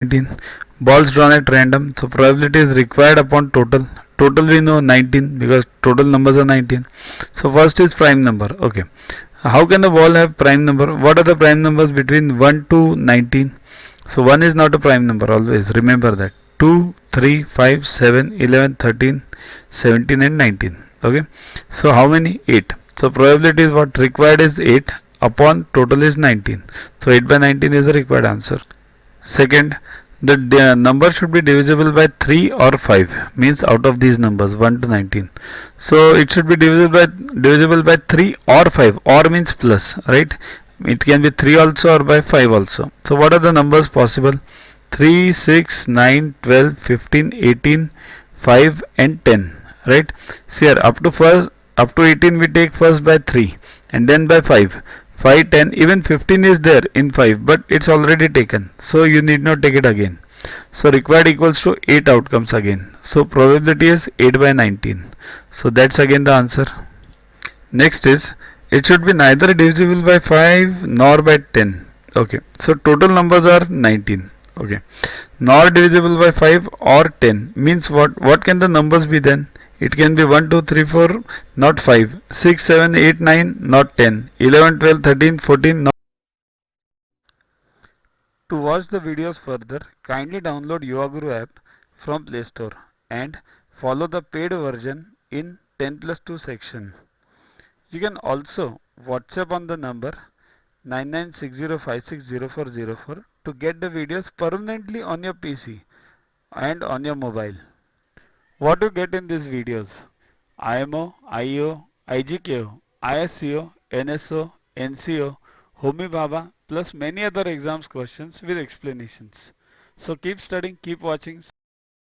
19. Balls drawn at random. So probability is required upon total. Total we know 19 because total numbers are 19. So first is prime number. Okay. How can the ball have prime number? What are the prime numbers between 1 to 19? So 1 is not a prime number always. Remember that. 2, 3, 5, 7, 11, 13, 17 and 19. Okay. So how many? 8. So probability is what required is 8 upon total is 19. So 8 by 19 is the required answer. Second, the number should be divisible by 3 or 5, means out of these numbers 1 to 19. So it should be divisible by 3 or 5, or means plus, right? It can be 3 also or by 5 also. So what are the numbers possible? 3, 6, 9, 12, 15, 18, 5 and 10, right? See here, up to 18 we take first by 3 and then by 5. 5, 10, even 15 is there in 5, but it's already taken, so you need not take it again. So required equals to 8 outcomes again. So probability is 8 by 19. So that's again the answer. Next is, it should be neither divisible by 5 nor by 10. Okay, so total numbers are 19. Okay, nor divisible by 5 or 10 means what can the numbers be then? It can be 1, 2, 3, 4, not 5, 6, 7, 8, 9, not 10, 11, 12, 13, 14, not. To watch the videos further, kindly download Yogaguru app from Play Store and follow the paid version in 10+2 section. You can also WhatsApp on the number 9960560404 to get the videos permanently on your PC and on your mobile. What you get in these videos? IMO, IO, IGKO, ISCO, NSO, NCO, Homi Bhabha plus many other exams questions with explanations. So keep studying, keep watching.